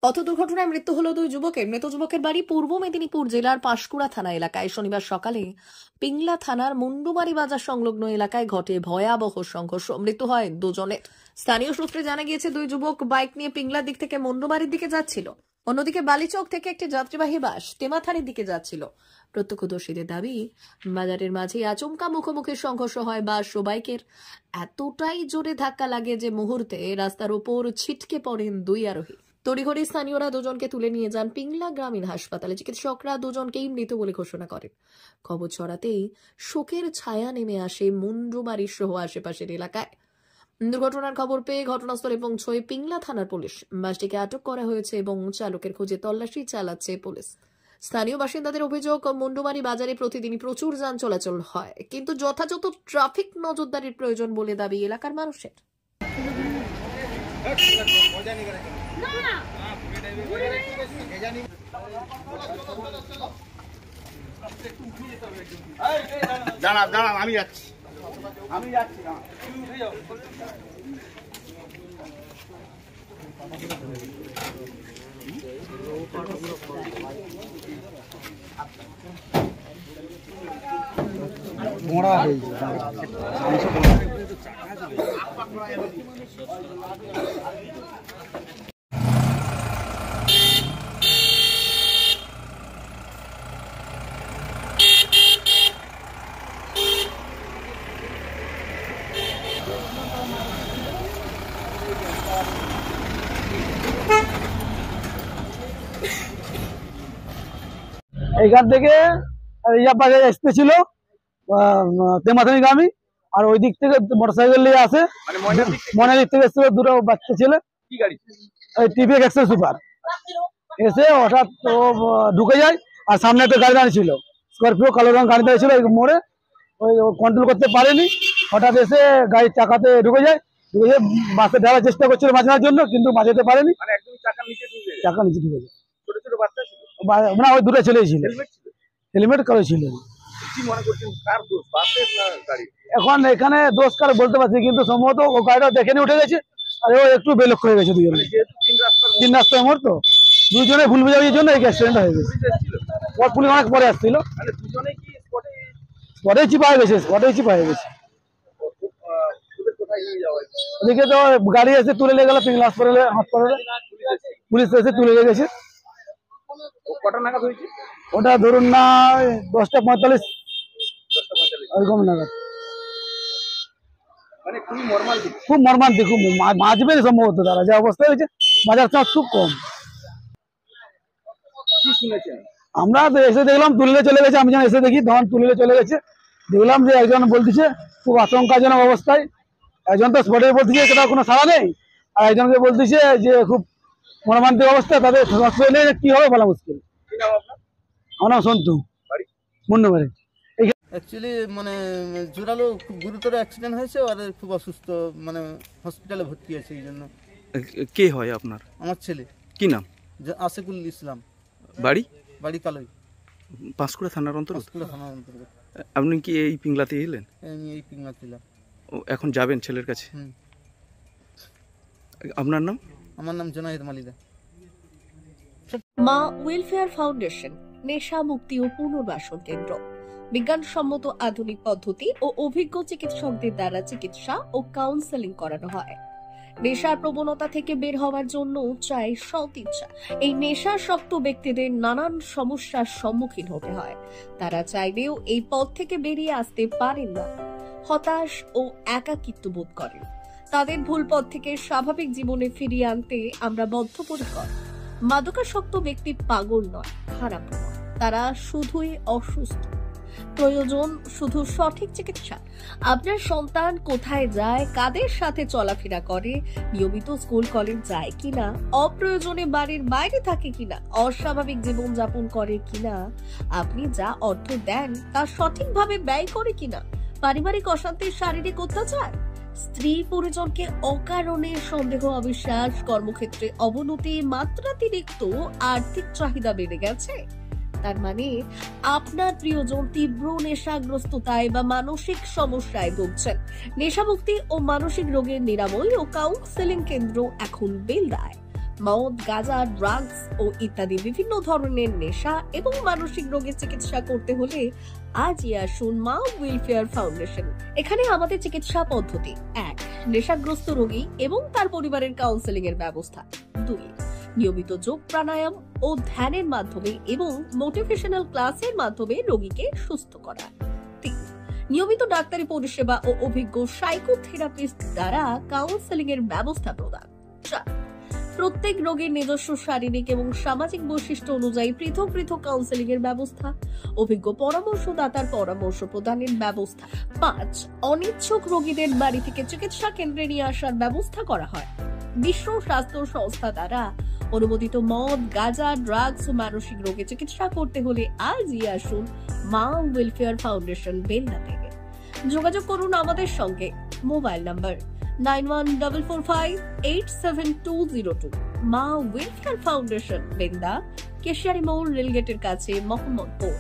পথ দুর্ঘটনায় মৃত্যু হলো দুই যুবকের। মৃত যুবকের বাড়ি পূর্ব মেদিনীপুর জেলার পাঁশকুড়া থানা এলাকায়। শনিবার সকালে পিংলা থানার মুন্ডুমারি বাজার সংলগ্ন এলাকায় ঘটে ভয়াবহ সংঘর্ষ। মৃত্যু হয় দুজনের। স্থানীয় সূত্রে জানা গিয়েছে, দুই যুবক বাইক নিয়ে পিংলার দিক থেকে মুন্ডুমারির দিকে যাচ্ছিল। অন্যদিকে বালিচক থেকে একটি যাত্রীবাহী বাস তেমাথানির দিকে যাচ্ছিল। প্রত্যক্ষদর্শীদের দাবি, বাজারের মাঝে আচমকা মুখোমুখি সংঘর্ষ হয় বাস ও বাইকের। এতটাই জোরে ধাক্কা লাগে যে মুহূর্তে রাস্তার উপর ছিটকে পড়েন দুই আরোহী। তড়িঘড়ি স্থানীয়রা দুজনকে তুলে নিয়ে যান পিংলা গ্রামীণ হাসপাতালে। চিকিৎসকরা দুজনকেই মৃত বলে ঘোষণা করেন। খবর ছড়াতেই শোকের ছায়া নেমে আসে মুন্ডুমারি সহ আশেপাশের এলাকায়। দুর্ঘটনার খবর পেয়ে ঘটনাস্থলে পৌঁছয় পিংলা থানার পুলিশ। বাসটিকে আটক করা হয়েছে এবং চালকের খোঁজে তল্লাশি চালাচ্ছে পুলিশ। স্থানীয় বাসিন্দাদের অভিযোগ, মুন্ডুমারি বাজারে প্রতিদিনই প্রচুর যান চলাচল হয়, কিন্তু যথাযথ ট্রাফিক নজরদারির প্রয়োজন বলে দাবি এলাকার মানুষের। আমি যাচ্ছি এইখান থেকে পাশে আসতে ছিল তেমাথানি গ্রামী, আর ওই দিক থেকে মোটরসাইকেল নিয়ে আসে, মনের দিক থেকে এসেছিল দুটো বাচ্চা ছেলে, টিভিএস এক্সেল সুপার এসে হঠাৎ ঢুকে যায়। আর সামনে একটা গাড়ি দাঁড়িয়ে ছিল, স্করপিও কালো রঙ গাড়ি দাঁড়িয়ে ছিল। ওই মোড়ে ওই কন্ট্রোল করতে পারেনি, হঠাৎ এসে গাড়ির চাকাতে ঢুকে যায়। ঢুকে যায় বাসে ঢালার চেষ্টা করছিল বাঁচানোর জন্য, কিন্তু বাঁচাতে পারেনি, চাকা নিচে ঢুকে যায়। না, ওই দুটো ছেলেই ছিল, হেলমেট কালো ছিল। এখন এখানে দোষ কার বলতে পারছি, কিন্তু সম্ভবত ও গাড়িটা দেখে নিয়ে উঠে গেছে, আর ও একটু বেলক্ষ হয়ে গেছে। দুজনে তিন রাস্তার মোড় তো, দুজনে ভুল বোঝাবুঝির জন্য এই অ্যাক্সিডেন্ট হয়ে গেছে। পুলিশ অনেক পরে আসছিল, স্পটেই চিপা হয়ে গেছে, ওদিকে তো গাড়ি এসে তুলে নিয়ে গেল পিংলা হাসপাতালে, পুলিশ এসে তুলে নিয়ে গেছে। ওটা ধরুন না 10:45 ওইরকম নাগাদ। খুব মর্মান্তিক, খুব বাঁচবে সম্ভবত তারা, যে অবস্থা হয়েছে। বাজার চাষ খুব কম। আমরা এসে দেখলাম তুলে চলে গেছে। আমি যখন এসে দেখি তখন তুলে চলে গেছে। দেখলাম যে একজন বলতেছে খুব আশঙ্কাজনক অবস্থায়, একজন তো স্পটে বলতেছে সেটা কোনো সাড়া নেই, আর একজনকে বলতেছে যে খুব মর্মান্তিক অবস্থা, তাদের হসপিটালে কি হবে বলা মুশকিল। আমার নাম সন্তু, মুন্ডুমারি। অ্যাকচুয়ালি মানে জোরালো খুব গুরুতর অ্যাক্সিডেন্ট হয়েছে, আর খুব অসুস্থ, মানে হসপিটালে ভর্তি আছে। এই জন্য। কে হয় আপনার? আমার ছেলে। কি নাম? আশিকুল ইসলাম। বাড়ি কালোই, পাঁশকুড়া থানার অন্তর্গত। অন্তর্গত। আপনি কি এই পিংলাতে এলেন? আমি এই পিংলা ছিলাম। ও এখন যাবেন ছেলের কাছে? আপনার নাম? আমার নাম জোনায়েদ মালিদা। মা ওয়েলফেয়ার ফাউন্ডেশন নেশা মুক্তি ও পুনর্বাসন কেন্দ্র। বিজ্ঞানসম্মত আধুনিক পদ্ধতি ও অভিজ্ঞ চিকিৎসকদের দ্বারা চিকিৎসা ও কাউন্সেলিং করানো হয়। নেশার প্রবণতা থেকে বের হওয়ার জন্য চাই সৎ ইচ্ছা। এই নেশাসক্ত ব্যক্তিদের নানান সমস্যার সম্মুখীন হতে হয়। তারা চাইলেও এই পথ থেকে বেরিয়ে আসতে পারেন না, হতাশ ও একাকিত্ব বোধ করেন। তাদের ভুল পথ থেকে স্বাভাবিক জীবনে ফিরিয়ে আনতে আমরা বদ্ধপরিকর। মাদকাসক্ত ব্যক্তি পাগল নয়, খারাপ নয়, তারা শুধুই অসুস্থ। প্রয়োজন শুধু সঠিক চিকিৎসা। আপনার সন্তান কোথায় যায়, কাদের সাথে চলাফেরা করে, নিয়মিত স্কুল কলেজ যায় কিনা, অপ্রয়োজনে বাড়ির বাইরে থাকে কিনা, অস্বাভাবিক জীবন যাপন করে কিনা, আপনি যা অর্থ দেন তা সঠিকভাবে ব্যয় করে কিনা, পারিবারিক অশান্তি, শারীরিক অত্যাচার, স্ত্রী পরিজনকে অকারণে সন্দেহ, অবিশ্বাস, কর্মক্ষেত্রে অবনতি, মাত্রাতিরিক্ত আর্থিক চাহিদা বেড়ে গেছে, তার মানে আপনার প্রিয়জন তীব্র নেশাগ্রস্ততায় বা মানসিক সমস্যায় ভুগছেন। নেশামুক্তি ও মানসিক রোগের নিরাময় ও কাউন্সেলিং কেন্দ্র এখন বেলদায়। মদ, গাঁজা, ড্রাগস ও ইত্যাদি বিভিন্ন ধরনের নেশা এবং মানসিক রোগের চিকিৎসা করতে হলে আজই আসুন মা ওয়েলফেয়ার ফাউন্ডেশন। এখানে আমাদের চিকিৎসা পদ্ধতি: 1. নেশাগ্রস্ত রোগী এবং তার পরিবারের কাউন্সেলিং এর ব্যবস্থা। 2. নিয়মিত যোগ, প্রাণায়াম ও ধ্যানের মাধ্যমে এবং মোটিভেশনাল ক্লাসের মাধ্যমে রোগীকে সুস্থ করা। 3. নিয়মিত ডাক্তারি পরিষেবা ও অভিজ্ঞ সাইকোথেরাপিস্ট দ্বারা কাউন্সেলিং এর ব্যবস্থা প্রদান। 4. প্রত্যেক রোগীর নিজস্ব শারীরিক এবং সামাজিক বৈশিষ্ট্য অনুযায়ী পৃথক পৃথক কাউন্সেলিং এর ব্যবস্থা, অভিজ্ঞ পরামর্শদাতার পরামর্শ প্রদানের ব্যবস্থা। 5. অনিচ্ছুক রোগীদের বাড়ি থেকে চিকিৎসা কেন্দ্রে নিয়ে আসার ব্যবস্থা করা হয়। বিশ্ব স্বাস্থ্য সংস্থা দ্বারা অনুমোদিত মদ, গাঁজা, ড্রাগস ও মানসিক রোগে চিকিৎসা করতে হলে আজই আসুন মা ওয়েলফেয়ার ফাউন্ডেশন, বেলদা থেকে। যোগাযোগ করুন আমাদের সঙ্গে। Mobile number 9144587202। মা ওয়েলফেয়ার ফাউন্ডেশন, বেলদা, কেশিয়ারি মোড়, রেলগেটের কাছে, মোহাম্মদপুর।